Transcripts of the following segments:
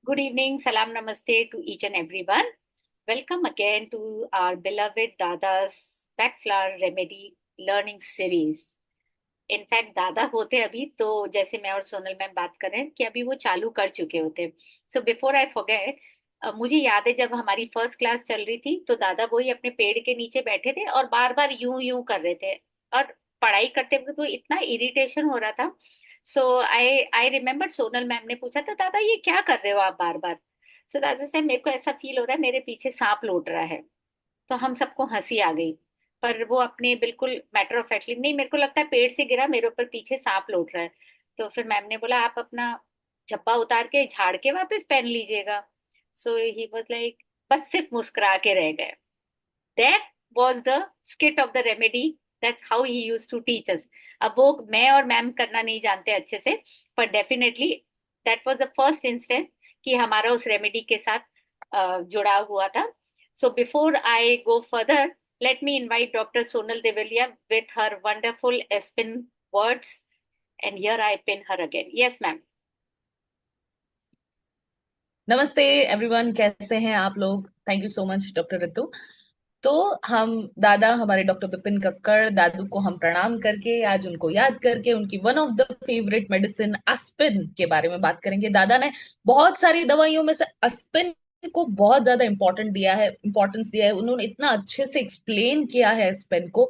Good evening, salam namaste to each and everyone. Welcome again to our beloved Dada's Backflower Remedy Learning Series. In fact दादा होते अभी तो जैसे मैं और सोनल मैम बात कर रहे हैं कि अभी वो चालू कर चुके होते। सो बिफोर आई फॉरगेट, मुझे याद है जब हमारी फर्स्ट क्लास चल रही थी तो दादा वही अपने पेड़ के नीचे बैठे थे और बार बार यूं यूं कर रहे थे। और पढ़ाई करते हुए तो इतना इरिटेशन हो रहा था। सो आई आई रिमेम्बर सोनल मैम ने पूछा था, दादा ये क्या कर रहे हो आप बार बार। सो दादा से मेरे को ऐसा फील हो रहा है मेरे पीछे सांप लौट रहा है। तो हम सबको हंसी आ गई। पर वो अपने बिल्कुल मैटर ऑफ फैक्टली, नहीं मेरे को लगता है पेड़ से गिरा, मेरे ऊपर पीछे सांप लौट रहा है। तो फिर मैम ने बोला आप अपना झप्पा उतार के झाड़ के वापस पहन लीजिएगा। सो ही वाज लाइक, बस सिर्फ मुस्कुरा के रह गए। That was the skit of the remedy. That's how he used to teach us. अब वो मैं और मैम करना नहीं जानते अच्छे से, पर definitely that was the first instance कि हमारा उस रेमेडी के साथ जुड़ा हुआ था। So before I go further, let me invite Dr. Sonal Devalia with her wonderful spin words. And here I pin her again. Yes, ma'am. नमस्ते everyone, कैसे हैं आप लोग। Thank you so much doctor Ritu. तो हम दादा हमारे डॉक्टर विपिन कक्कड़ दादू को हम प्रणाम करके आज उनको याद करके उनकी one of the favourite medicine aspen के बारे में बात करेंगे। दादा ने बहुत सारी दवाइयों में से एस्पिन को बहुत ज्यादा इंपॉर्टेंस दिया है। उन्होंने इतना अच्छे से एक्सप्लेन किया है एस्पिन को।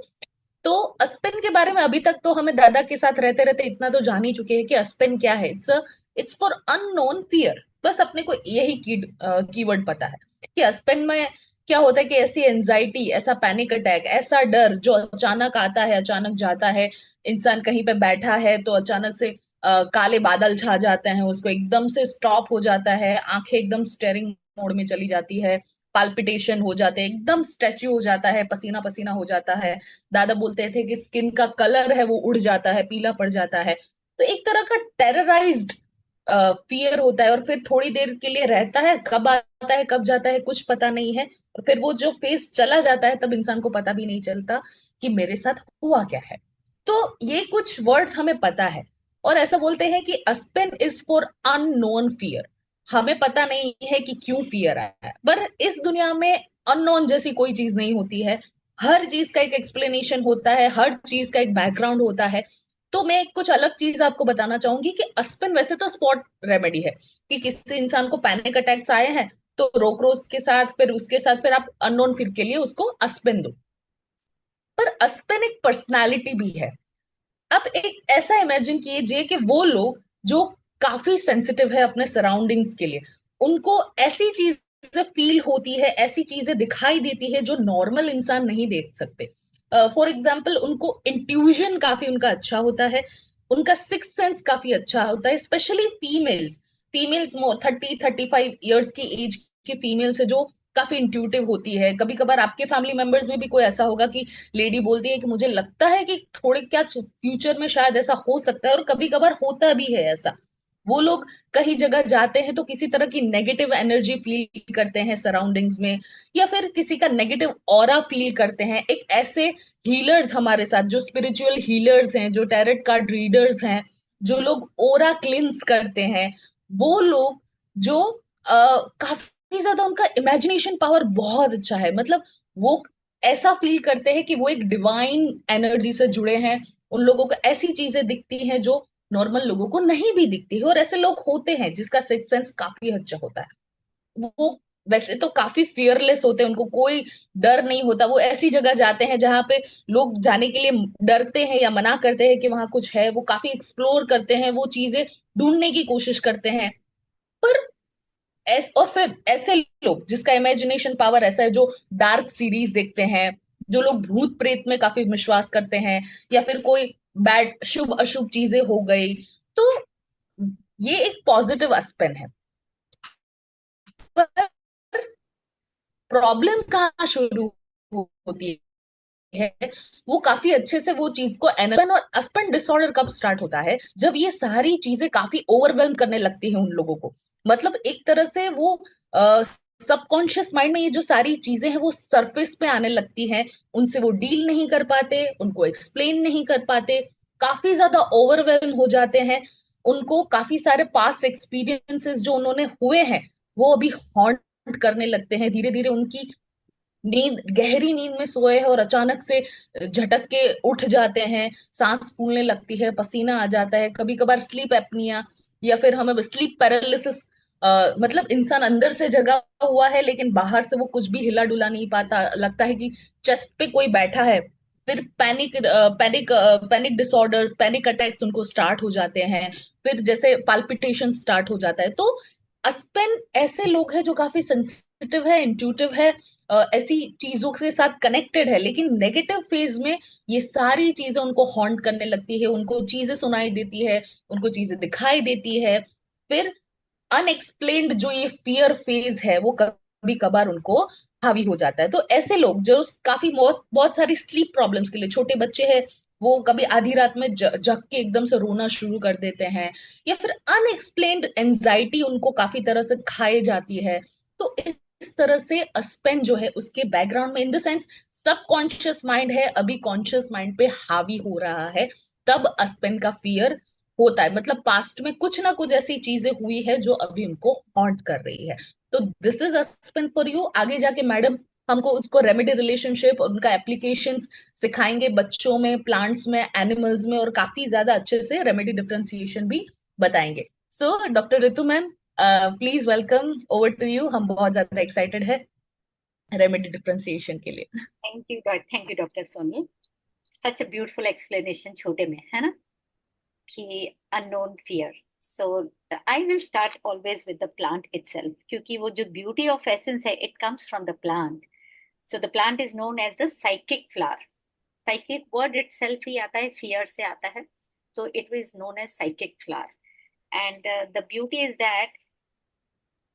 तो अस्पिन के बारे में अभी तक तो हमें दादा के साथ रहते रहते इतना तो जान ही चुके हैं कि अस्पिन क्या है। It's for unknown fear. बस अपने को यही कीवर्ड पता है कि अस्पिन में क्या होता है कि ऐसी एंजाइटी, ऐसा पैनिक अटैक, ऐसा डर जो अचानक आता है, अचानक जाता है। इंसान कहीं पे बैठा है तो अचानक से काले बादल छा जाते हैं, उसको एकदम से स्टॉप हो जाता है, आंखें एकदम स्टेरिंग मोड में चली जाती है, पाल्पिटेशन हो जाते हैं, एकदम स्ट्रेची हो जाता है, पसीना पसीना हो जाता है। दादा बोलते थे कि स्किन का कलर है वो उड़ जाता है, पीला पड़ जाता है। तो एक तरह का टेरराइज्ड फियर होता है और फिर थोड़ी देर के लिए रहता है, कब आता है कब जाता है कुछ पता नहीं है। और फिर वो जो फेस चला जाता है तब इंसान को पता भी नहीं चलता कि मेरे साथ हुआ क्या है। तो ये कुछ वर्ड्स हमें पता है। और ऐसा बोलते हैं कि अस्पेन इज फॉर अननोन फियर। हमें पता नहीं है कि क्यों फियर आया है, पर इस दुनिया में अननोन जैसी कोई चीज नहीं होती है। हर चीज का एक एक्सप्लेनेशन होता है, हर चीज का एक बैकग्राउंड होता है। तो मैं कुछ अलग चीज आपको बताना चाहूंगी कि अस्पिन वैसे तो स्पॉट रेमेडी है कि किसी इंसान को पैनिक अटैक्स आए हैं तो रोकरोज के साथ, फिर उसके साथ फिर आप अननोन फिर के लिए उसको अस्पिन दो। पर अस्पिन एक पर्सनालिटी भी है। अब एक ऐसा इमेजिन कीजिए कि वो लोग जो काफी सेंसिटिव है अपने सराउंडिंग्स के लिए, उनको ऐसी चीजें फील होती है, ऐसी चीजें दिखाई देती है जो नॉर्मल इंसान नहीं देख सकते। फॉर एग्जाम्पल उनको इंट्यूजन काफी उनका अच्छा होता है, उनका सिक्स सेंस काफी अच्छा होता है, स्पेशली फीमेल्स। फीमेल्स मोर 30-35 ईयर्स की एज की फीमेल्स है जो काफी इंट्यूटिव होती है। कभी कभार आपके फैमिली मेंबर्स में भी कोई ऐसा होगा कि लेडी बोलती है कि मुझे लगता है कि थोड़े क्या फ्यूचर में शायद ऐसा हो सकता है, और कभी कभार होता भी है ऐसा। वो लोग कहीं जगह जाते हैं तो किसी तरह की नेगेटिव एनर्जी फील करते हैं सराउंडिंग्स में, या फिर किसी का नेगेटिव ऑरा फील करते हैं। एक ऐसे हीलर्स हमारे साथ जो स्पिरिचुअल हीलर्स हैं, जो टैरेट कार्ड रीडर्स हैं, जो लोग ओरा क्लिंस करते हैं, वो लोग जो काफी ज्यादा उनका इमेजिनेशन पावर बहुत अच्छा है। मतलब वो ऐसा फील करते हैं कि वो एक डिवाइन एनर्जी से जुड़े हैं। उन लोगों को ऐसी चीजें दिखती हैं जो नॉर्मल लोगों को नहीं भी दिखती है, और ऐसे लोग होते हैं जिसका सिक्स सेंस काफी अच्छा होता है। वो वैसे तो काफी फियरलेस होते हैं, उनको कोई डर नहीं होता। वो ऐसी जगह जाते हैं जहां पे लोग जाने के लिए डरते हैं या मना करते हैं कि वहां कुछ है, वो काफी एक्सप्लोर करते हैं, वो चीजें ढूंढने की कोशिश करते हैं। पर और फिर ऐसे लोग जिसका इमेजिनेशन पावर ऐसा है, जो डार्क सीरीज देखते हैं, जो लोग भूत प्रेत में काफी विश्वास करते हैं, या फिर कोई बैड शुभ अशुभ चीजें हो गई, तो ये एक पॉजिटिव एस्पेक्ट है। पर प्रॉब्लम कहाँ शुरू होती है, वो काफी अच्छे से वो चीज को एनर्बन और अस्पन डिसऑर्डर कब स्टार्ट होता है, जब ये सारी चीजें काफी ओवरवेलम करने लगती हैं उन लोगों को। मतलब एक तरह से वो सबकॉन्शियस माइंड में ये जो सारी चीजें हैं वो सरफेस पे आने लगती हैं, उनसे वो डील नहीं कर पाते, उनको एक्सप्लेन नहीं कर पाते, काफी ज्यादा ओवरवेलम हो जाते हैं। उनको काफी सारे पास्ट एक्सपीरियंसेस जो उन्होंने हुए हैं वो अभी हॉन्ट करने लगते हैं। धीरे धीरे उनकी नींद, गहरी नींद में सोए हैं और अचानक से झटक के उठ जाते हैं, सांस फूलने लगती है, पसीना आ जाता है, कभी कभार स्लीप एपनिया या फिर हमें स्लीप पैरालिसिस, मतलब इंसान अंदर से जगा हुआ है लेकिन बाहर से वो कुछ भी हिला डुला नहीं पाता, लगता है कि चेस्ट पे कोई बैठा है। फिर पैनिक डिसऑर्डर्स, पैनिक अटैक्स उनको स्टार्ट हो जाते हैं। फिर जैसे पाल्पिटेशन स्टार्ट हो जाता है। तो अस्पेन ऐसे लोग हैं जो काफी सेंसिटिव है, इंट्यूटिव है, ऐसी चीजों के साथ कनेक्टेड है, लेकिन नेगेटिव फेज में ये सारी चीजें उनको हॉन्ट करने लगती है, उनको चीजें सुनाई देती है, उनको चीजें दिखाई देती है। फिर अनएक्सप्लेन्ड जो ये फियर फेज है वो कभी कभार उनको हावी हो जाता है। तो ऐसे लोग जो काफी बहुत बहुत सारी स्लीप प्रॉब्लम्स के लिए, छोटे बच्चे हैं वो कभी आधी रात में जग के एकदम से रोना शुरू कर देते हैं, या फिर अनएक्सप्लेन्ड एंजाइटी उनको काफी तरह से खाए जाती है। तो इस तरह से अस्पेन जो है उसके बैकग्राउंड में, in the sense subconscious mind है अभी कॉन्शियस माइंड पे हावी हो रहा है, तब अस्पेन का फियर होता है। मतलब पास्ट में कुछ ना कुछ ऐसी चीजें हुई है जो अभी उनको हॉन्ट कर रही है। तो दिस इज अस्पेन फॉर यू। आगे जाके मैडम हमको उसको रेमेडी रिलेशनशिप और उनका एप्लीकेशंस सिखाएंगे, बच्चों में, प्लांट्स में, एनिमल्स में, और काफी ज्यादा अच्छे से रेमेडी डिफरेंशिएशन भी बताएंगे। So doctor Ritu ma'am, please welcome, over to you. हम बहुत ज्यादा एक्साइटेड है रेमेडी डिफरेंशिएशन के लिए। Thank you doctor Soni. Such a beautiful explanation छोटे में, है ना, कि unknown fear. So I will start always with the plant itself, क्योंकि वो जो ब्यूटी ऑफ एसेंस है it comes from the plant. So the plant is known as the psychic flower. Psychic word itself ही आता है, fear से आता है, so it is known as psychic flower. And the beauty is that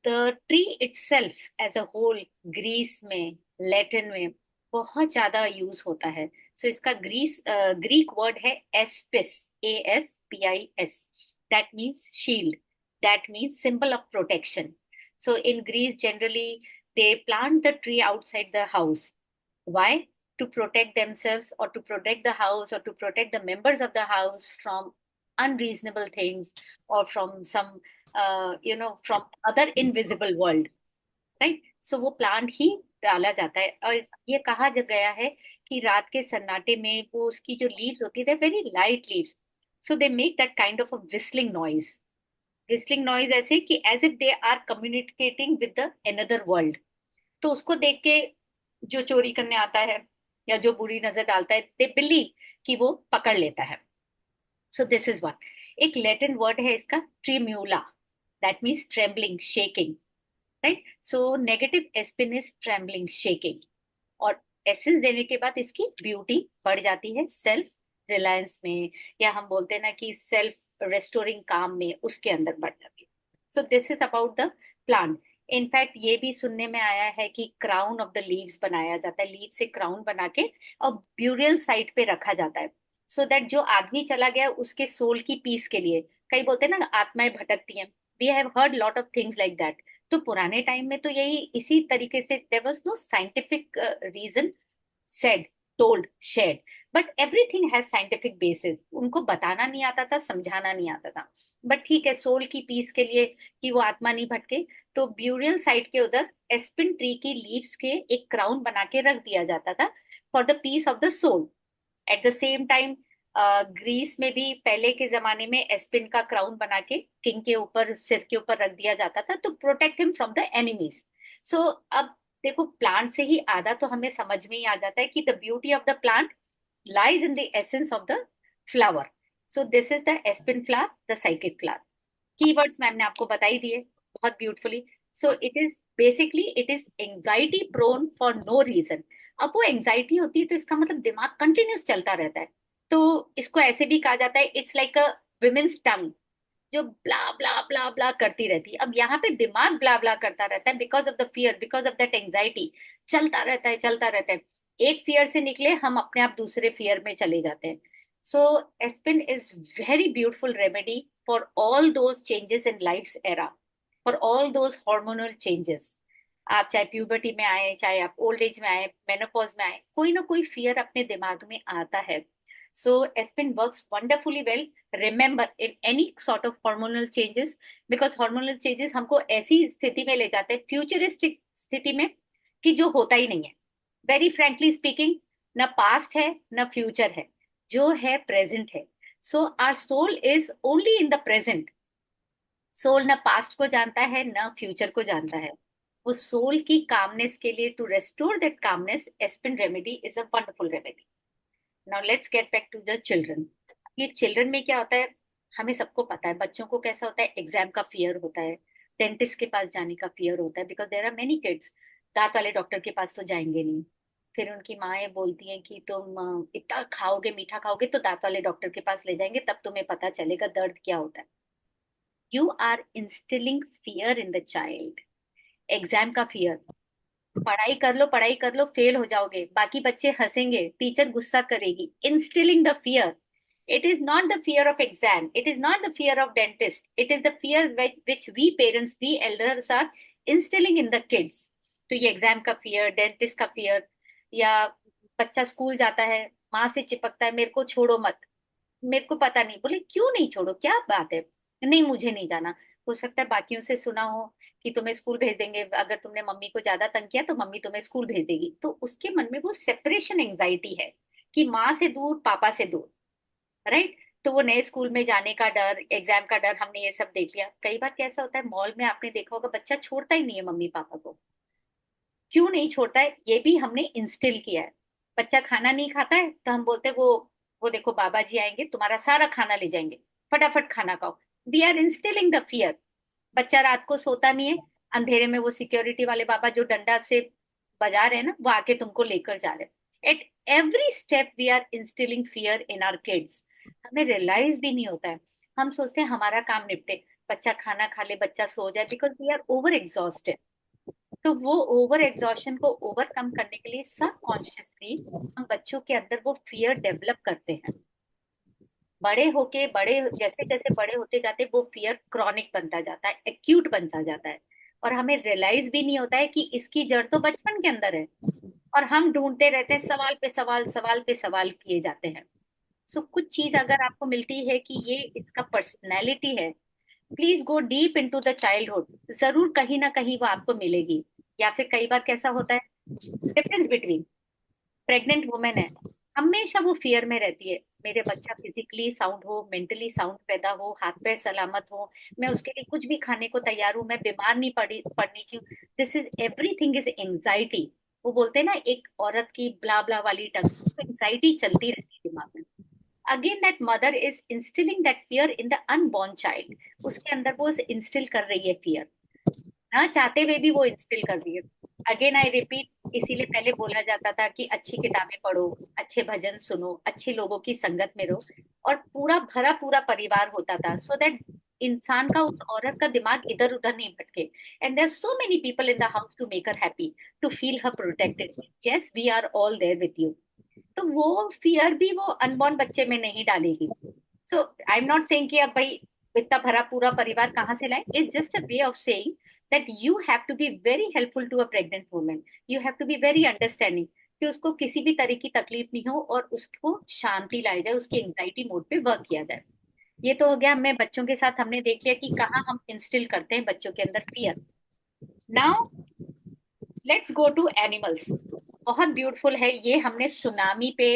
the tree itself as a whole, Greece में, Latin में बहुत ज्यादा use होता है। सो इसका ग्रीक वर्ड है aspis, ASPIS, that means shield, that means symbol of protection. So in Greece generally they plant the tree outside the house. Why? To protect themselves, or to protect the house, or to protect the members of the house from unreasonable things, or from some from other invisible world, right? So वो plant ही डाला जाता है। और ये कहा गया है कि रात के सन्नाटे में वो उसकी जो लीव्स होती है very light leaves, so they make that kind of a whistling noise. Whistling noise ऐसे कि as if they are communicating with the another world. तो उसको देख के जो चोरी करने आता है या जो बुरी नजर डालता है, दे बिलीव कि वो पकड़ लेता है। So this is one. एक लैटिन वर्ड है इसका, tremula, that means trembling, shaking, right? So negative aspen is trembling, shaking. और एसेंस देने के बाद इसकी ब्यूटी बढ़ जाती है सेल्फ रिलायंस में, या हम बोलते हैं ना कि सेल्फ रेस्टोरिंग काम में, उसके अंदर बढ़ जाती है। So this is about the plant. In fact ये भी सुनने में आया है कि क्राउन ऑफ द लीव्स बनाया जाता है, लीव से क्राउन बना के और ब्यूरियल साइट पे रखा जाता है, सो दैट जो आदमी चला गया उसके सोल की पीस के लिए। कई बोलते हैं ना आत्माएं भटकती हैं, we have heard lot of things like that. तो पुराने टाइम में तो यही इसी तरीके से, there was no scientific reason said, told, shared, but everything has scientific basis. उनको बताना नहीं आता था, समझाना नहीं आता था, बट ठीक है, सोल की पीस के लिए कि वो आत्मा नहीं भटके, तो ब्यूरियल साइट के उधर एस्पिन ट्री की लीव्स के एक क्राउन बना के रख दिया जाता था for the peace of the soul. At the same time Greece में भी पहले के जमाने में एस्पिन का क्राउन बना के किंग के ऊपर, सिर के ऊपर रख दिया जाता था to protect him from the enemies. So अब देखो, प्लांट से ही आधा तो हमें समझ में ही आ जाता है कि the beauty of the plant lies in the essence of the flower. So this is the aspen flower, the psychic flower. Keywords ma'am ने आपको बता ही दिए बहुत beautifully. So it is basically, it is anxiety prone for no reason. अब वो anxiety होती है तो इसका मतलब दिमाग कंटिन्यूस चलता रहता है। तो इसको ऐसे भी कहा जाता है, इट्स लाइक अ विमेन्स टंग, जो ब्ला ब्ला ब्ला ब्ला करती रहती है। अब यहाँ पे दिमाग ब्ला ब्ला करता रहता है because of the fear, because of that anxiety, चलता रहता है, चलता रहता है। एक फियर से निकले हम अपने आप दूसरे फियर में चले जाते हैं। So aspen is very beautiful remedy for all those changes in life era, for all those hormonal changes. आप चाहे प्यूबर्टी में आए, चाहे आप ओल्ड एज में आए, मेनोपॉज में आए, कोई ना कोई फियर अपने दिमाग में आता है। So aspirin works wonderfully well. Remember, in any sort of hormonal changes, because hormonal changes हमको ऐसी स्थिति में ले जाते हैं, फ्यूचरिस्टिक स्थिति में, कि जो होता ही नहीं है. वेरी फ्रेंकली स्पीकिंग, न पास्ट है न फ्यूचर है, जो है प्रेजेंट है. So our soul is only in the present. Soul न पास्ट को जानता है न फ्यूचर को जानता है. वो सोल की कामनेस के लिए, to restore that calmness, aspen remedy is a wonderful remedy. Now let's get back to the children. ये चिल्ड्रन में क्या होता है, हमें सबको पता है. बच्चों को कैसा होता है, एग्जाम का फियर होता है, डेंटिस्ट के पास जाने का फियर होता है, because there are many kids दांत वाले डॉक्टर के पास तो जाएंगे नहीं. फिर उनकी माएँ बोलती हैं कि तुम इतना खाओगे, मीठा खाओगे तो दांत वाले डॉक्टर के पास ले जाएंगे, तब तुम्हें पता चलेगा दर्द क्या होता है. You are instilling fear in the child. Exam का फियर, पढ़ाई कर लो, फेल हो जाओगे, बाकी बच्चे हंसेंगे, टीचर गुस्सा करेगी. Instilling the fear. It is not the fear of exam, it is not the fear of dentist, it is the fear which we parents, we elders are instilling in the kids. तो ये exam का fear, dentist का fear, या बच्चा school जाता है, माँ से चिपकता है, मेरे को छोड़ो मत, मेरे को पता नहीं. बोले क्यों नहीं छोड़ो, क्या बात है, नहीं मुझे नहीं जाना. हो सकता है बाकियों से सुना हो कि तुम्हें स्कूल भेज देंगे, अगर तुमने मम्मी को ज्यादा तंग किया तो मम्मी तुम्हें स्कूल भेज देगी. तो उसके मन में वो सेपरेशन एंजाइटी है, कि माँ से दूर, पापा से दूर. राइट. तो वो नए स्कूल में जाने का डर, एग्जाम का डर, हमने ये सब देख लिया. कई बार कैसा होता है, मॉल में आपने देखा होगा, बच्चा छोड़ता ही नहीं है मम्मी पापा को. क्यों नहीं छोड़ता है, ये भी हमने इंस्टिल किया है. बच्चा खाना नहीं खाता है तो हम बोलते हैं, वो देखो बाबा जी आएंगे, तुम्हारा सारा खाना ले जाएंगे, फटाफट खाना खाओ. We are instilling the fear. बच्चा रात को सोता नहीं है, अंधेरे में वो सिक्योरिटी वाले बाबा जो डंडा से बजा रहे हैं ना, वो आके तुमको लेकर जा रहे हैं. At every step we are instilling fear in our kids. हमें रियलाइज भी नहीं होता है. हम सोचते हैं हमारा काम निपटे, बच्चा खाना खा ले, बच्चा सो जाए, because we are over exhausted. तो वो ओवर एग्जॉशन को ओवरकम करने के लिए सबकॉन्शियसली हम बच्चों के अंदर वो फियर डेवलप करते हैं. बड़े जैसे जैसे बड़े होते जाते वो फियर क्रॉनिक बनता जाता है, एक्यूट बनता जाता है. और हमें रियलाइज भी नहीं होता है कि इसकी जड़ तो बचपन के अंदर है, और हम ढूंढते रहते हैं, सवाल पे सवाल, सवाल पे सवाल किए जाते हैं. सो कुछ चीज अगर आपको मिलती है कि ये इसका पर्सनैलिटी है, please go deep into the childhood. जरूर कहीं ना कहीं वो आपको मिलेगी. या फिर कई बार कैसा होता है, डिफरेंस बिटवीन प्रेग्नेंट वुमेन है, हमेशा वो फियर में रहती है, मेरे बच्चा फिजिकली साउंड हो, मेंटली साउंड पैदा हो, हाथ पैर सलामत हो, मैं उसके लिए कुछ भी खाने को तैयार हूँ, मैं बीमार नहीं पड़नी चाहिए. This is everything is anxiety. वो बोलते हैं ना, एक औरत की ब्ला ब्ला वाली टंग, एंजाइटी चलती रहती है दिमाग में. Again that mother is instilling that fear in the unborn child. उसके अंदर वो इंस्टिल कर रही है फियर, ना चाहते हुए भी वो इंस्टिल कर रही है. अगेन आई रिपीट, इसीलिए पहले बोला जाता था कि अच्छी किताबें पढ़ो, अच्छे भजन सुनो, अच्छे लोगों की संगत में रहो, और पूरा भरा पूरा परिवार होता था, सो दैट इंसान का, उस औरत का दिमाग इधर उधर नहीं भटके. And there so many people in the house to make her happy, to feel her protected. Yes, we are all there with you. तो वो फियर भी वो अनबॉर्न बच्चे में नहीं डालेगी. सो आई एम नॉट सेइंग कि अब भाई इतना भरा पूरा परिवार कहाँ से लाए. It's just a way of saying that you have to be very helpful to a pregnant woman. You have to be very understanding कि उसको किसी भी तरह की तकलीफ नहीं हो, और उसको शांति लाई जाए, उसकी एंजाइटी मोड पे वर्क किया जाए. ये तो हो गया, हमें बच्चों के साथ हमने देख लिया कि कहाँ हम इंस्टिल करते हैं बच्चों के अंदर fear. Now let's go to animals. बहुत ब्यूटीफुल है ये. हमने सुनामी पे,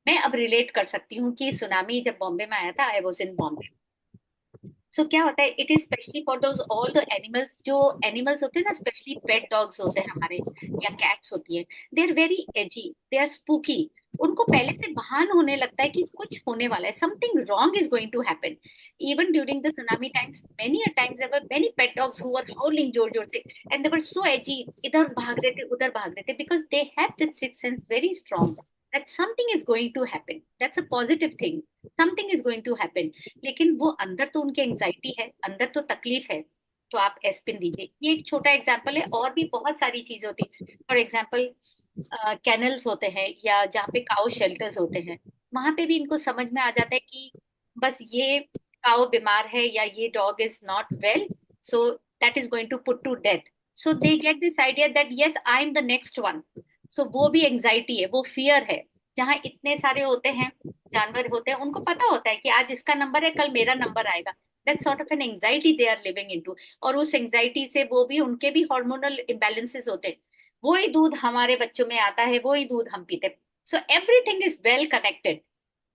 मैं अब रिलेट कर सकती हूँ कि सुनामी जब बॉम्बे में आया था, आई वॉज इन बॉम्बे. सो क्या होता है, it is specially for those all the animals, जो एनिमल्स होते हैं ना, स्पेशली पेट डॉग्स होते हैं हमारे, या कैट्स होती है, they are very edgy, they are spooky. उनको पहले से भान होने लगता है कि कुछ होने वाला है, something wrong is going to happen. Even during the tsunami times, many a times there were many pet dogs who were howling जोर जोर से, एंड दे वर सो एजी, इधर भाग रहे थे उधर भाग रहे थे, because they have this six sense very strong that something is going to happen. That's a positive thing. Something is going to happen. लेकिन वो अंदर तो उनकी एंजाइटी है, अंदर तो तकलीफ है. तो आप एस्पिन दीजिए. ये एक छोटा एग्जाम्पल है, और भी बहुत सारी चीजें होती है. फॉर एग्जाम्पल, कैनल्स होते हैं, या जहाँ पे काउ शेल्टर्स होते हैं, वहां पे भी इनको समझ में आ जाता है कि बस ये काउ बीमार है, या ये dog is not well, so that is going to put to death. So they get this idea that yes, I am the next one. So वो भी एंजाइटी है, वो फियर है. जहाँ इतने सारे होते हैं, जानवर होते हैं, उनको पता होता है कि आज इसका नंबर है, कल मेरा नंबर आएगा। That sort of an anxiety they are living into. और उस एंजाइटी से वो भी, उनके भी हार्मोनल इम्बैलेंसेस होते हैं। वही दूध हमारे बच्चों में आता है, वही दूध हम पीते हैं। So everything is well connected,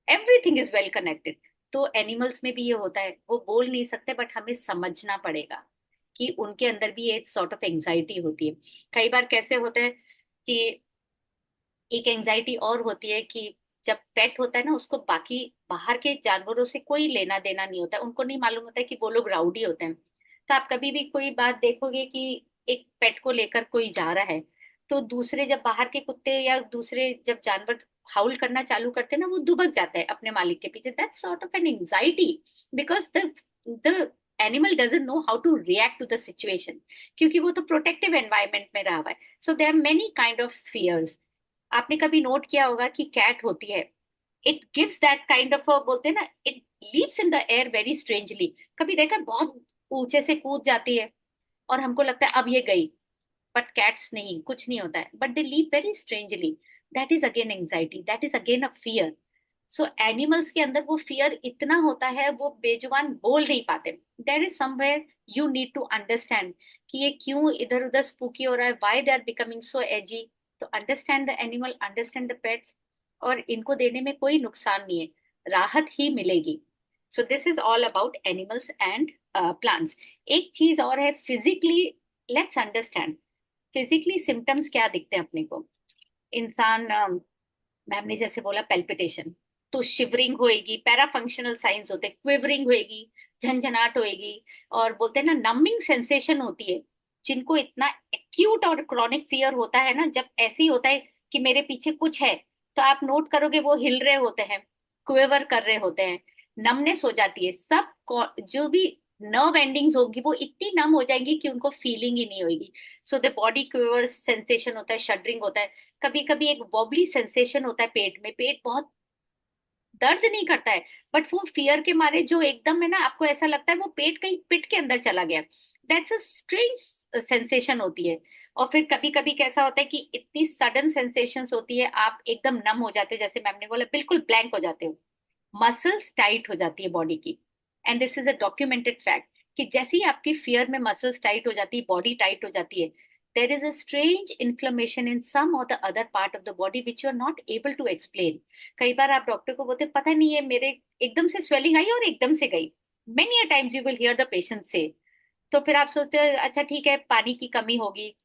everything is well connected. तो एनिमल्स में भी ये होता है, वो बोल नहीं सकते बट हमें समझना पड़ेगा कि उनके अंदर भी एक सॉर्ट ऑफ एंजाइटी होती है। कई बार कैसे होता है कि एक एंजाइटी और होती है कि जब पेट होता है ना, उसको बाकी बाहर के जानवरों से कोई लेना देना नहीं होता है, उनको नहीं मालूम होता है कि वो लोग राउडी होते हैं। तो आप कभी भी कोई बात देखोगे कि एक पेट को लेकर कोई जा रहा है, तो दूसरे जब बाहर के कुत्ते या दूसरे जब जानवर हाउल करना चालू करते हैं ना, वो दुबक जाता है अपने मालिक के पीछे। That's sort of an anxiety, because the animal doesn't know how to react to the situation, क्योंकि वो तो प्रोटेक्टिव एनवायरमेंट में रहा हुआ है। So there are many kind of fears. आपने कभी नोट किया होगा कि कैट होती है, it gives that kind of, बोलते हैं ना, it leaves in the air very strangely. कभी देखा है? बहुत ऊंचे से कूद जाती है और हमको लगता है अब ये गई, बट कैट्स नहीं, कुछ नहीं होता है, but they leave very strangely. That is again anxiety, that is again a fear. So animals के अंदर वो फियर इतना होता है, वो बेजुबान बोल नहीं पाते। There is somewhere you need to understand कि ये क्यों इधर उधर स्पूकी हो रहा है, why they are becoming so edgy. तो understand the animal, understand the pets, और इनको देने में कोई नुकसान नहीं है, राहत ही मिलेगी। सो this is all about animals and plants. एक चीज और है physically, let's understand physically symptoms क्या दिखते हैं अपने को। इंसान, मैम ने जैसे बोला पेल्पिटेशन, तो शिवरिंग होएगी, पैरा फंक्शनल साइंस होते, क्विवरिंग होएगी, झंझनाट होएगी, और बोलते हैं ना नमिंग सेंसेशन होती है। जिनको इतना एक्यूट और क्रॉनिक फियर होता है ना, जब ऐसे ही होता है कि मेरे पीछे कुछ है, तो आप नोट करोगे वो हिल रहे होते हैं, क्विवर कर रहे होते हैं, नमनेस हो जाती है सब। जो भी नर्व एंडिंग्स होगी वो इतनी नम हो जाएंगी कि उनको फीलिंग ही नहीं होगी। So the body quiver sensation होता है, शडरिंग होता है, कभी कभी एक वॉबली सेंसेशन होता है पेट में, पेट बहुत दर्द नहीं करता है, बट वो फियर के मारे जो एकदम है ना, आपको ऐसा लगता है वो पेट कहीं पिट के अंदर चला गया। दैट्स अ स्ट्रेंज सेंसेशन होती है। और फिर कभी कभी कैसा होता है कि इतनी सडन सेंसेशंस होती है, आप एकदम नम हो जाते हो, जैसे मैम ने बोला बिल्कुल ब्लैंक हो जाते हो, मसल्स टाइट हो जाती है बॉडी की। And this is a documented fact कि जैसे ही आपकी फियर में मसल्स टाइट हो जाती है, बॉडी टाइट हो जाती है, there is a strange inflammation in some और the other part of the body which you are not able to explain. कई बार आप डॉक्टर को बोलते पता नहीं है, मेरे एकदम से स्वेलिंग आई और एकदम से गई। Many a times you will hear the patient से। तो फिर आप सोचते हो अच्छा ठीक है, पानी की कमी होगी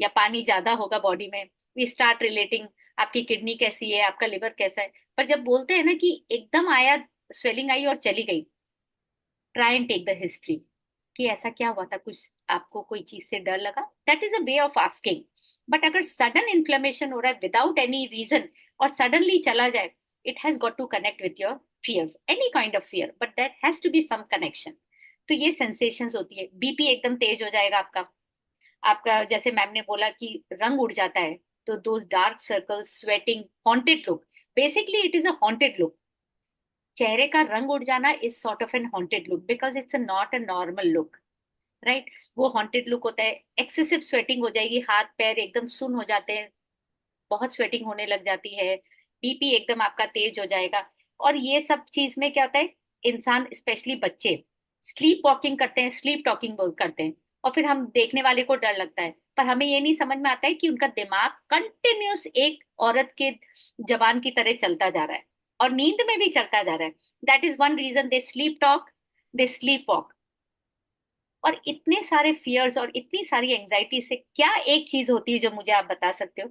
या पानी ज्यादा होगा बॉडी में। वी स्टार्ट रिलेटिंग, आपकी किडनी कैसी है, आपका लिवर कैसा है। पर जब बोलते हैं ना कि एकदम आया, स्वेलिंग आई और चली गई, try and take the history कि ऐसा क्या हुआ था, कुछ आपको कोई चीज से डर लगा, that is a way of asking. But अगर सडन इन्फ्लेमेशन हो रहा है विदाउट एनी रीजन और सडनली चला जाए, it has got to connect with your fears, any kind of fear, but that has to be some connection. तो ये sensations होती है। बीपी एकदम तेज हो जाएगा आपका, आपका जैसे मैम ने बोला कि रंग उड़ जाता है, तो दो dark circles, sweating, haunted look, basically it is a haunted look. चेहरे का रंग उड़ जाना is sort of an haunted look, because it's not a normal look, right. वो हॉन्टेड लुक होता है। एक्सेसिव स्वेटिंग हो जाएगी, हाथ पैर एकदम सुन हो जाते हैं, बहुत स्वेटिंग होने लग जाती है, बीपी एकदम आपका तेज हो जाएगा। और ये सब चीज में क्या होता है, इंसान स्पेशली बच्चे स्लीप वॉकिंग करते हैं, स्लीप टॉकिंग करते हैं, और फिर हम देखने वाले को डर लगता है, पर हमें ये नहीं समझ में आता है कि उनका दिमाग कंटिन्यूस एक औरत के जवान की तरह चलता जा रहा है, और नींद में भी चलता जा रहा है। That is one reason they sleep talk, they sleep walk. और इतने सारे फियर्स और इतनी सारी एंजाइटी से क्या एक चीज होती है जो मुझे आप बता सकते हो?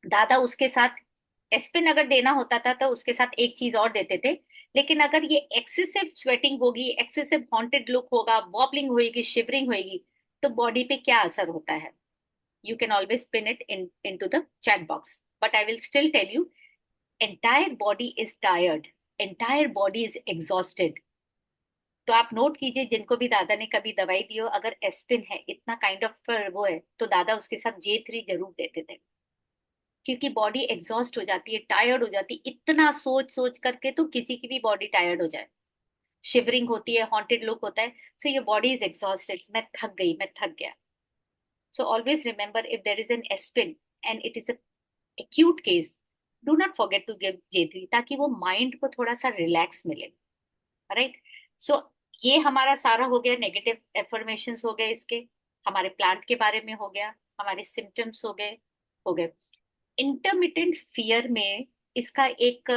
दादा उसके साथ एस्पिन अगर देना होता था तो उसके साथ एक चीज और देते थे। लेकिन अगर ये एक्सेसिव स्वेटिंग होगी, एक्सेसिव हॉन्टेड लुक होगा, वॉबलिंग होगी, शिवरिंग होगी, तो बॉडी पे क्या असर होता है? You can always pin it into the chat box, but I will still tell you, entire body is tired, entire body is exhausted. तो आप नोट कीजिए, जिनको भी दादा ने कभी दवाई दी हो, अगर एस्पिन है, इतना काइंड ऑफ वो है, तो दादा उसके साथ J3 जरूर देते थे, क्योंकि बॉडी एग्जॉस्ट हो जाती है, टायर्ड हो जाती है, इतना सोच सोच करके तो किसी की भी बॉडी टायर्ड हो जाए। शिवरिंग होती है, हॉन्टेड लुक होता है, so your body is exhausted, मैं थक गई, मैं थक गया। So always remember, if there is an aspen and it is a acute case, do not forget to give J3, ताकि वो माइंड को थोड़ा सा रिलैक्स मिले। राइट। सो ये हमारा सारा हो गया, नेगेटिव एफर्मेशंस हो गए इसके, हमारे प्लांट के बारे में हो गया, हमारे सिम्टम्स हो गए। इंटरमिटेंट फियर में इसका एक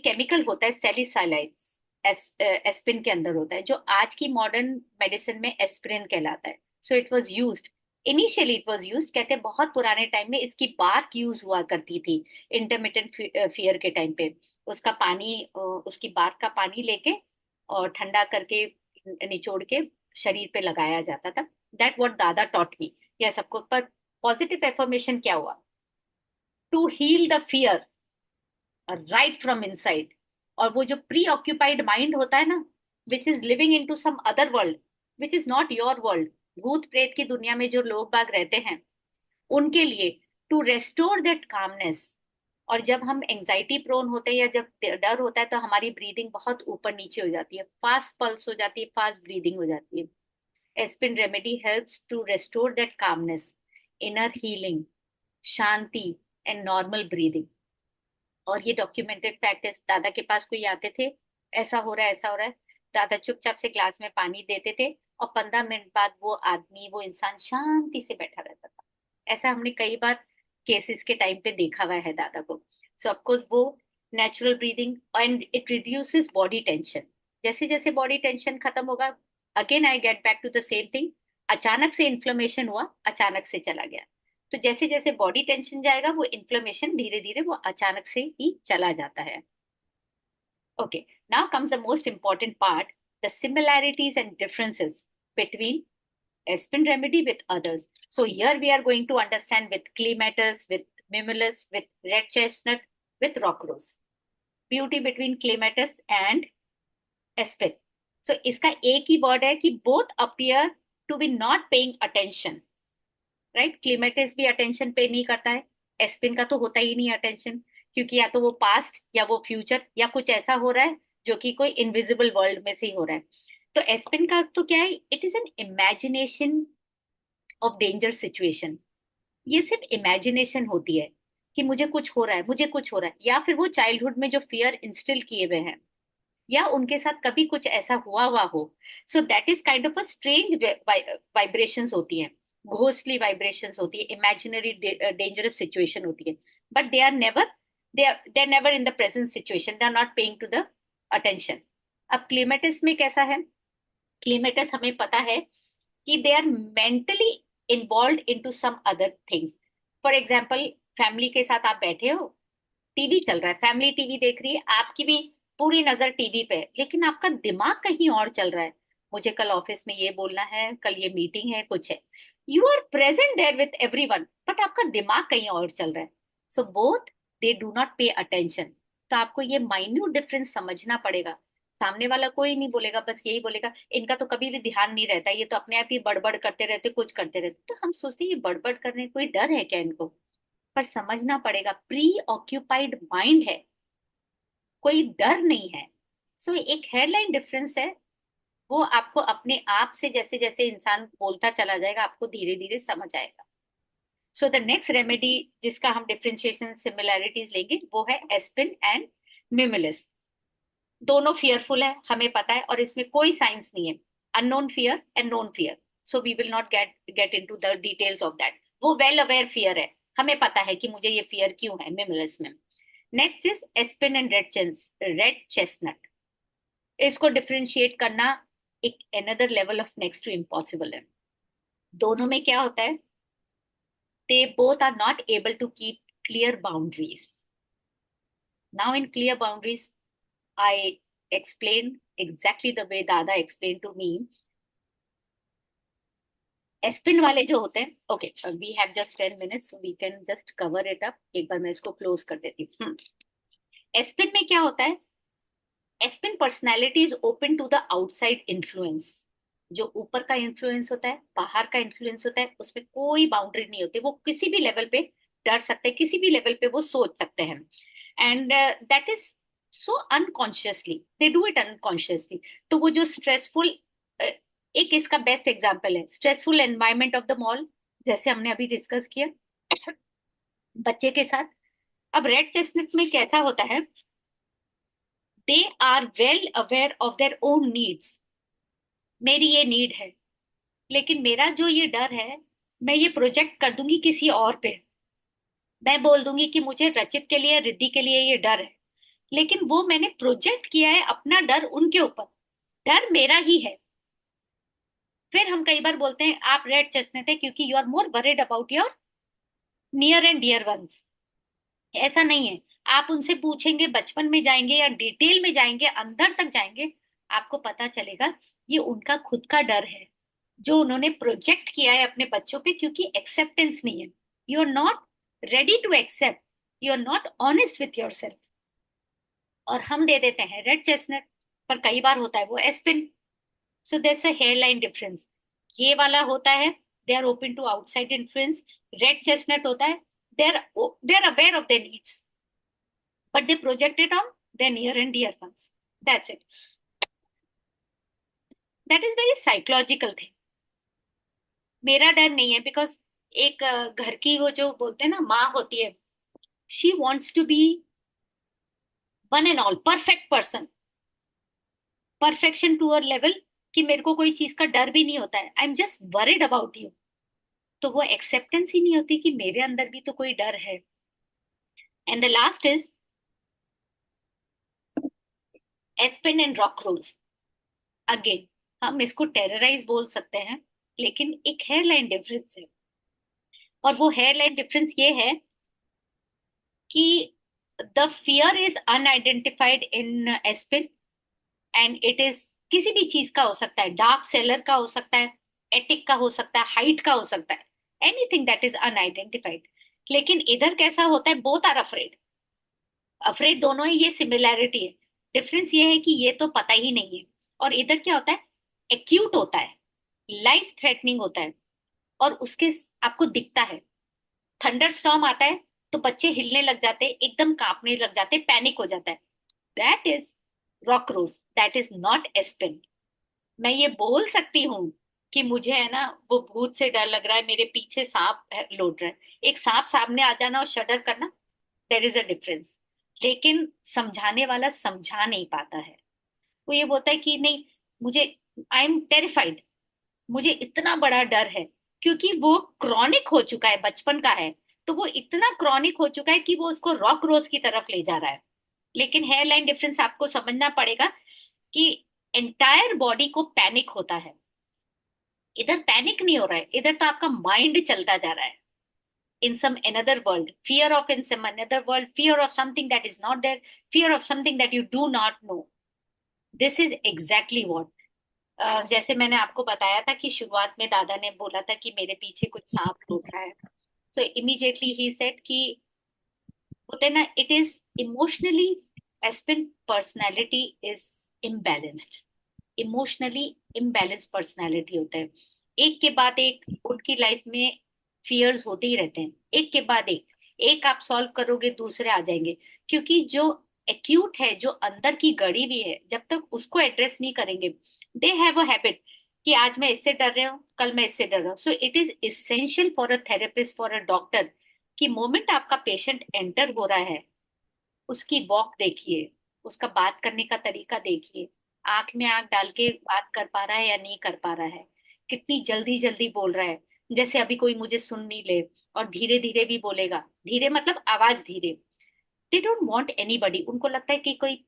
केमिकल होता है सैलिसाइलाइड्स, एस्पिन के अंदर होता है, जो आज की मॉडर्न मेडिसिन में एस्पिरिन कहलाता है। So it was used, initially it was used, कहते हैं बहुत पुराने टाइम में इसकी बार्क यूज हुआ करती थी इंटरमिटेंट फियर के टाइम पे। उसका पानी उसकी बार्क का पानी लेके और ठंडा करके निचोड़ के शरीर पे लगाया जाता था। दैट व्हाट दादा टॉट मी। यह सबको, पर पॉजिटिव एफर्मेशन क्या हुआ? To heal the fear right from inside. और वो जो प्री ऑक्यूपाइड माइंड होता है ना, which is living in to some other world, which is not your world, भूत प्रेत की दुनिया में जो लोग बाग रहते हैं, उनके लिए टू रेस्टोर दैट कामनेस। और जब हम एंजाइटी प्रोन होते हैं या जब डर होता है, तो हमारी ब्रीदिंग बहुत ऊपर नीचे हो जाती है, फास्ट पल्स हो जाती है, फास्ट ब्रीदिंग हो जाती है। Aspen remedy helps to restore that calmness, inner healing, शांति एंड नॉर्मल ब्रीदिंग। और ये डॉक्यूमेंटेड फैक्ट है। दादा के पास कोई आते थे, ऐसा हो रहा है ऐसा हो रहा है, दादा चुपचाप से ग्लास में पानी देते थे, और 15 मिनट बाद वो आदमी, वो इंसान शांति से बैठा रहता था। ऐसा हमने कई बार केसेस के टाइम पे देखा हुआ है दादा को। सो ऑफकोर्स वो natural breathing, and it reduces body tension. जैसे जैसे बॉडी टेंशन खत्म होगा, again I get back to the same thing, अचानक से इन्फ्लेमेशन हुआ, अचानक से चला गया। तो जैसे जैसे बॉडी टेंशन जाएगा, वो इन्फ्लेमेशन धीरे धीरे वो अचानक से ही चला जाता है। Okay, now comes the most important part, the similarities and differences between Aspen remedy with others. So here we are going to understand with clematis, with mimulus, with red chestnut, with rock rose. Beauty between clematis and aspen. So इसका एक ही word है कि both appear to be not paying attention. Right, clematis भी attention पे नहीं करता है, एस्पिन का तो होता ही नहीं अटेंशन, क्योंकि या तो वो पास्ट या वो फ्यूचर या कुछ ऐसा हो रहा है जो कि कोई इनविजिबल वर्ल्ड में से ही हो रहा है। तो एस्पिन का तो क्या है, it is an imagination of danger situation. ये सिर्फ इमेजिनेशन होती है कि मुझे कुछ हो रहा है, मुझे कुछ हो रहा है, या फिर वो चाइल्डहुड में जो फियर इंस्टिल किए हुए हैं, या उनके साथ कभी कुछ ऐसा हुआ हो। सो that is kind of a strange vibrations होती हैं, घोस्टली वाइब्रेशंस होती है, इमेजिनरी डेंजरस सिचुएशन होती है, but they are never in the present situation, they are not paying to the attention. अब क्लीमेटिस में कैसा है? क्लीमेटिस हमें पता है कि they are mentally involve into some other things. For example, family के साथ आप बैठे हो, टीवी चल रहा है, फैमिली टीवी देख रही है, आपकी भी पूरी नजर टीवी पे है, लेकिन आपका दिमाग कहीं और चल रहा है। मुझे कल ऑफिस में ये बोलना है, कल ये मीटिंग है, कुछ है। You are present there with everyone, but आपका दिमाग कहीं और चल रहा है। So both they do not pay attention. तो आपको ये माइन्यूट डिफरेंस समझना पड़ेगा। सामने वाला कोई नहीं बोलेगा, बस यही बोलेगा इनका तो कभी भी ध्यान नहीं रहता, ये तो अपने आप ही बड़बड़ करते रहते, कुछ करते रहते। तो हम सोचते हैं ये बड़बड़ करने कोई डर है क्या इनको? पर समझना पड़ेगा, प्री ऑक्यूपाइड माइंड है, कोई डर नहीं है। सो एक हेडलाइन डिफरेंस है, वो आपको अपने आप से जैसे जैसे इंसान बोलता चला जाएगा, आपको धीरे धीरे समझ आएगा। सो द नेक्स्ट रेमेडी जिसका हम डिफरेंशिएशन सिमिलैरिटीज लेंगे, वो है एस्पिन एंड मिमिलिस। दोनों फियरफुल है, हमें पता है, और इसमें कोई साइंस नहीं है, unknown fear and known fear. So we will not get into the details of that. वो वेल अवेयर फियर है, हमें पता है कि मुझे ये फियर क्यों है मिमिलिस में। Next is aspen and red chestnut. इसको डिफरेंशिएट करना एक another level of next to impossible है। दोनों में क्या होता है, they both are not able to keep clear boundaries. Now in clear boundaries I explain exactly the way Dada explained to me. Aspen वाले जो होते हैं, okay, we have just 10 minutes, we can just cover it up. एक बार मैं इसको close कर देती हूँ। एस्पिन में क्या होता है, aspen personality is open to the outside influence. जो ऊपर का इन्फ्लुएंस होता है, बाहर का इन्फ्लुएंस होता है, उसमें कोई बाउंड्री नहीं होती, वो किसी भी लेवल पे डर सकते हैं, किसी भी लेवल पे वो सोच सकते हैं। And that is so unconsciously, they do it unconsciously. तो वो जो स्ट्रेसफुल, एक इसका बेस्ट एग्जांपल है stressful environment of the mall, जैसे हमने अभी डिस्कस किया बच्चे के साथ। अब रेड चेस्टनट में कैसा होता है, they are well aware of their own needs. मेरी ये नीड है, लेकिन मेरा जो ये डर है, मैं ये प्रोजेक्ट कर दूंगी किसी और पे। मैं बोल दूंगी कि मुझे रचित के लिए, रिद्धि के लिए ये डर है, लेकिन वो मैंने प्रोजेक्ट किया है अपना डर उनके ऊपर। डर मेरा ही है। फिर हम कई बार बोलते हैं आप रेड चेस्टनट है क्योंकि you are more worried about your near and dear ones. ऐसा नहीं है। आप उनसे पूछेंगे, बचपन में जाएंगे या डिटेल में जाएंगे, अंदर तक जाएंगे, आपको पता चलेगा ये उनका खुद का डर है, जो उन्होंने प्रोजेक्ट किया है अपने बच्चों पे, क्योंकि एक्सेप्टेंस नहीं है। You are not ready to accept, you are not honest with your self. और हम दे देते हैं रेड चेस्टनट, पर कई बार होता है वो aspen. So that's a hair line difference. ये वाला होता है they are open to outside influence. Red chestnut होता है they are aware of their needs, but they project it on their near and dear ones. That's it. That is very psychological thing. मेरा डर नहीं है, because एक घर की वो जो बोलते हैं ना माँ होती है, she wants to be one and all perfect person, perfection to a level कि मेरे को कोई चीज का डर भी नहीं होता है, I am just worried about you. तो वो एक्सेप्टेंस ही नहीं होती कि मेरे अंदर भी तो कोई डर है। And the last is aspen and rock rose. Again, हम इसको टेरराइज बोल सकते हैं, लेकिन एक हेयरलाइन डिफरेंस है। और वो हेयरलाइन डिफरेंस ये है कि the fear is unidentified in aspen, and it is किसी भी चीज का हो सकता है, डार्क सेलर का हो सकता है, एटिक का हो सकता है, हाइट का हो सकता है, एनीथिंग दैट इज अनआइडेंटिफाइड। लेकिन इधर कैसा होता है, बोथ आर अफ्रेड। अफ्रेड दोनों ही, ये सिमिलैरिटी है। डिफरेंस ये है कि ये तो पता ही नहीं है, और इधर क्या होता है, एक्यूट होता है, लाइफ थ्रेटनिंग होता है, और उसके आपको दिखता है। थंडर स्टॉर्म आता है तो बच्चे हिलने लग जाते, एकदम कांपने लग जाते, पैनिक हो जाता है। That is rock rose, that is not aspen. मैं ये बोल सकती हूँ कि मुझे है ना वो भूत से डर लग रहा है, मेरे पीछे लौट रहा है, एक सांप सामने आ जाना और शडर करना, देर इज अ डिफरेंस। लेकिन समझाने वाला समझा नहीं पाता है। वो ये बोलता है कि नहीं, मुझे, आई एम टेरिफाइड, मुझे इतना बड़ा डर है, क्योंकि वो क्रॉनिक हो चुका है, बचपन का है। तो वो इतना क्रॉनिक हो चुका है कि वो उसको रॉक रोज की तरफ ले जा रहा है। लेकिन हेयर लाइन डिफरेंस आपको समझना पड़ेगा कि एंटायर बॉडी को पैनिक होता है। इधर पैनिक नहीं हो रहा है, इधर तो आपका माइंड चलता जा रहा है in some another world, fear of in some another world, fear of something that is not there, fear of something that you do not know. This is exactly what, जैसे मैंने आपको बताया था कि शुरुआत में दादा ने बोला था कि मेरे पीछे कुछ सांप लौट रहा है, सो इमीडिएटली ही सेड कि होते ना, it is emotionally, aspen personality is imbalanced, emotionally imbalance personality होता है। एक के बाद एक उनकी लाइफ में फियर्स होते ही रहते हैं, एक के बाद एक, एक आप सॉल्व करोगे दूसरे आ जाएंगे। क्योंकि जो एक्यूट है, जो अंदर की गड़ी हुई है, जब तक उसको एड्रेस नहीं करेंगे, दे हैव अ हैबिट कि आज मैं इससे डर रहा हूँ, कल मैं इससे डर रहा हूँ। सो it is essential for a therapist, for a doctor, कि मोमेंट आपका पेशेंट एंटर हो रहा है, उसकी वॉक देखिए, उसका बात करने का तरीका देखिए, आंख में आंख डाल के बात कर पा रहा है या नहीं कर पा रहा है, कितनी जल्दी जल्दी बोल रहा है, जैसे अभी कोई मुझे सुन नहीं ले, और धीरे धीरे भी बोलेगा, धीरे मतलब आवाज धीरे। दे डोंट वांट एनीबडी, उनको लगता है कि कोई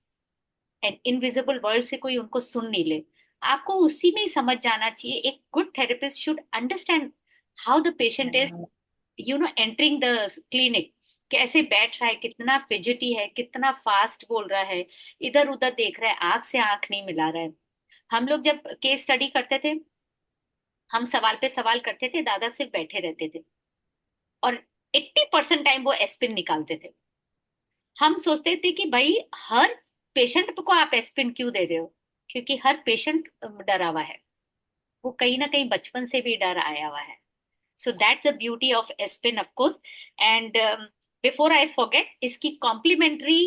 इनविजिबल वर्ल्ड से कोई उनको सुन नहीं ले। आपको उसी में ही समझ जाना चाहिए। एक good therapist should understand how the patient is, entering the clinic, कैसे बैठ रहा है, कितना फिजिटी है, कितना फास्ट बोल रहा है, इधर उधर देख रहा है, आंख से आंख नहीं मिला रहा है। हम लोग जब केस स्टडी करते थे, हम सवाल पे सवाल करते थे, दादा सिर्फ बैठे रहते थे, और 80% टाइम वो एस्पिन निकालते थे। हम सोचते थे कि भाई हर पेशेंट को आप एस्पिन क्यों दे रहे हो, क्योंकि हर पेशेंट डरा हुआ है, वो कहीं ना कहीं बचपन से भी डर आया हुआ है। So that's the beauty of Aspen, of course. And before I forget, इसकी कॉम्प्लीमेंट्री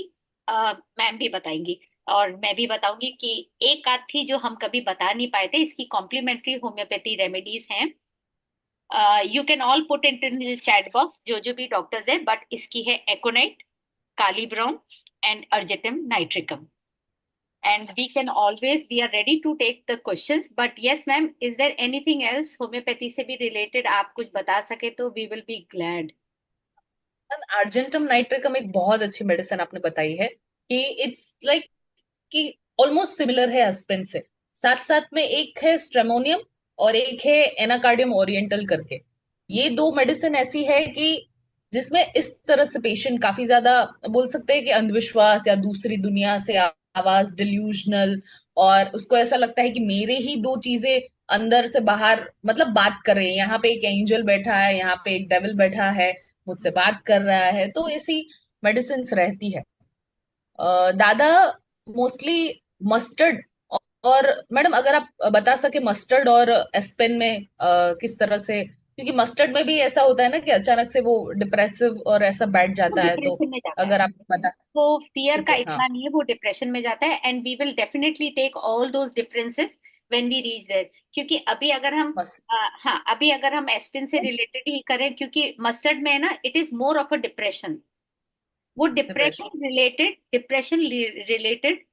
मैम भी बताएंगी, और मैं भी बताऊंगी कि एक आध थी जो हम कभी बता नहीं पाए थे, इसकी कॉम्प्लीमेंट्री होम्योपैथी रेमेडीज हैं। You can all put it in chat box, जो भी डॉक्टर्स है, बट इसकी है एकोनाइट, Calibrom, and Argetum nitricum. And we are ready to take the questions. But yes, ma'am, is there anything else homeopathy से भी related आप कुछ बता सके तो we will be glad. Argentum nitricum एक बहुत अच्छी मेडिसिन आपने बताई है कि इट्स लाइक कि ऑलमोस्ट सिमिलर है एस्पिन से। साथ साथ में एक है स्ट्रेमोनियम और एक है एनाकार्डियम ओरिएंटल करके। ये दो मेडिसिन ऐसी है कि जिसमें इस तरह से पेशेंट काफी ज्यादा बोल सकते हैं कि अंधविश्वास या दूसरी दुनिया से आवाज डिल्यूजनल, और उसको ऐसा लगता है कि मेरे ही दो चीजें अंदर से बाहर मतलब बात कर रहे हैं, यहाँ पे एक एंजल बैठा है, यहाँ पे एक डेविल बैठा है, मुझसे बात कर रहा है। तो ऐसी मेडिसिन रहती है। दादा मोस्टली मस्टर्ड, और मैडम अगर आप बता सके मस्टर्ड और एस्पेन में किस तरह से, क्योंकि मस्टर्ड में भी ऐसा होता है ना कि अचानक से वो डिप्रेसिव और ऐसा बैठ वो जाता है, तो डिप्रेशन में जाता है, अगर आप बता सके। वो फियर ठीक का है, हाँ। इतना नहीं है, वो डिप्रेशन में जाता है। And we will definitely take all those differences when we reach there. क्योंकि अभी अगर हम मस्ट हाँ, अभी अगर हम एस्पिन से रिलेटेड ही करें, क्योंकि मस्टर्ड में है ना, it is more of a depression. वो डिप्रेशन। डिप्रेशन रिलेटेड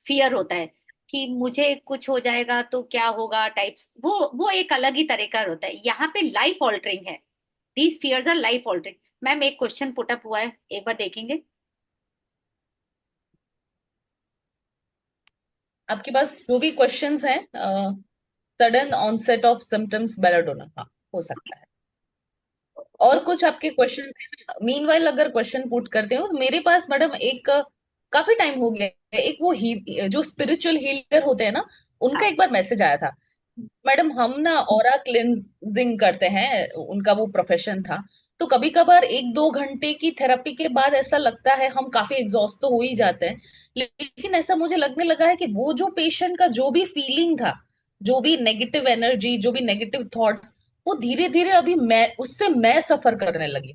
फियर होता है कि मुझे कुछ हो जाएगा तो क्या होगा टाइप्स, वो एक अलग ही तरह का होता है। यहाँ पे लाइफ ऑल्टरिंग है। These fears are life altering. Ma'am एक क्वेश्चन पुट अप हुआ है, एक बार देखेंगे। आपके पास जो भी क्वेश्चंस हैं, sudden onset of symptoms belladonna, हाँ, हो सकता है। और कुछ आपके क्वेश्चन हैं? मीनवाइल अगर क्वेश्चन पुट करते हो तो मेरे पास मैडम एक काफी टाइम हो गया है, एक वो जो स्पिरिचुअल हीलर होते हैं ना, उनका हाँ, एक बार मैसेज आया था। मैडम हम ना ऑरा क्लिनजिंग करते हैं, उनका वो प्रोफेशन था। तो कभी कभार 1-2 घंटे की थेरेपी के बाद ऐसा लगता है हम काफी एग्जॉस्ट तो हो ही जाते हैं, लेकिन ऐसा मुझे लगने लगा है कि वो जो पेशेंट का जो भी फीलिंग था, जो भी नेगेटिव एनर्जी, जो भी नेगेटिव थॉट्स, वो धीरे धीरे अभी मैं सफर करने लगी।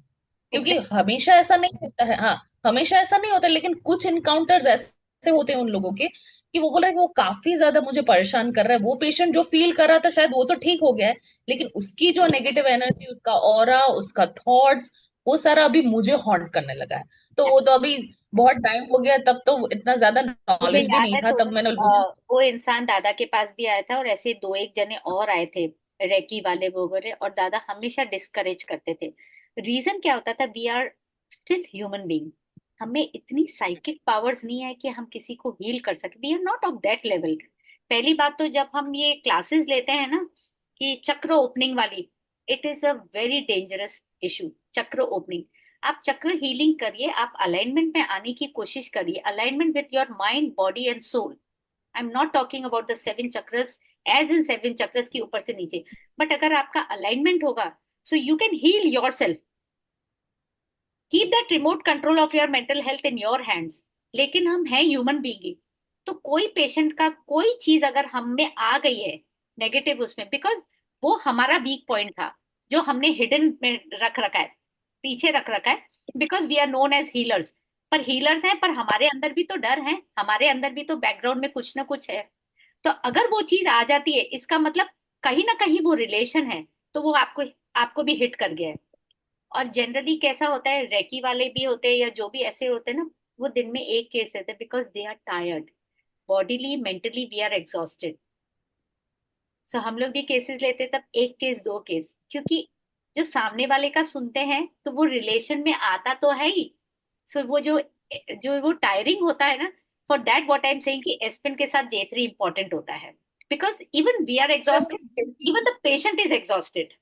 क्योंकि एग्जैक्ट। हमेशा ऐसा नहीं होता है, हाँ, हमेशा ऐसा नहीं होता, लेकिन कुछ इनकाउंटर्स ऐसे होते हैं उन लोगों के कि वो बोल रहा है कि वो काफी ज्यादा मुझे परेशान कर रहा है। वो पेशेंट जो फील कर रहा था शायद वो तो ठीक हो गया है, लेकिन उसकी जो नेगेटिव एनर्जी, उसका ऑरा, उसका थॉट्स, वो सारा अभी मुझे हॉन्ट करने लगा है। तो वो तो अभी बहुत टाइम हो गया, तब तो इतना ज्यादा मुझे नॉलेज भी याद नहीं है था, तब थोड़ा, मैंने बोला। वो इंसान दादा के पास भी आया था, और ऐसे दो एक जने और आए थे रेकी वाले वो बोले, और दादा हमेशा डिस्करेज करते थे। रीजन क्या होता था, we are still human being. हमें इतनी साइकिक पावर्स नहीं है कि हम किसी को हील कर सके, we are not of that level. पहली बात तो जब हम ये क्लासेस लेते हैं ना, कि चक्र ओपनिंग वाली, it is a very dangerous issue. चक्र ओपनिंग, आप चक्र हीलिंग करिए, आप अलाइनमेंट में आने की कोशिश करिए, alignment with your mind body and soul. I am not talking about the seven chakras, as in seven chakras की ऊपर से नीचे। बट अगर आपका अलाइनमेंट होगा, so you can heal your self. Keep that remote control of your mental health in your hands. लेकिन हम हैं ह्यूमन बीइंग, तो कोई पेशेंट का कोई चीज अगर हम में आ गई है नेगेटिव उसमें, बिकॉज वो हमारा वीक पॉइंट था जो हमने हिडन में रख रखा है, पीछे रख रखा है, because we are known as healers. पर हीलर्स हैं, पर हमारे अंदर भी तो डर है, हमारे अंदर भी तो बैकग्राउंड में कुछ ना कुछ है। तो अगर वो चीज आ जाती है, इसका मतलब कहीं ना कहीं वो रिलेशन है, तो वो आपको आपको भी हिट कर गया है। और जनरली कैसा होता है, रेकी वाले भी होते हैं या जो भी ऐसे होते हैं ना, वो दिन में एक केस रहते हैं, because they are tired, bodily mentally we are exhausted. So हम लोग भी केसेस लेते हैं, तब एक केस दो केस, क्योंकि जो सामने वाले का सुनते हैं तो वो रिलेशन में आता तो है ही। सो वो जो जो वो टायरिंग होता है ना, for that what I am saying कि एस्पिन के साथ J3 इंपॉर्टेंट होता है, because even we are exhausted, even the patient is exhausted.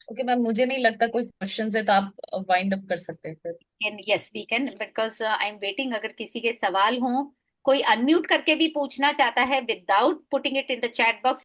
Okay ma'am, मुझे नहीं लगता कोई क्वेश्चन है, तो आप वाइंड अप कर सकते हैं फिर। Can, yes we can, because I am waiting, अगर किसी के सवाल हो, कोई अनम्यूट करके भी पूछना चाहता है without putting it in the chat box.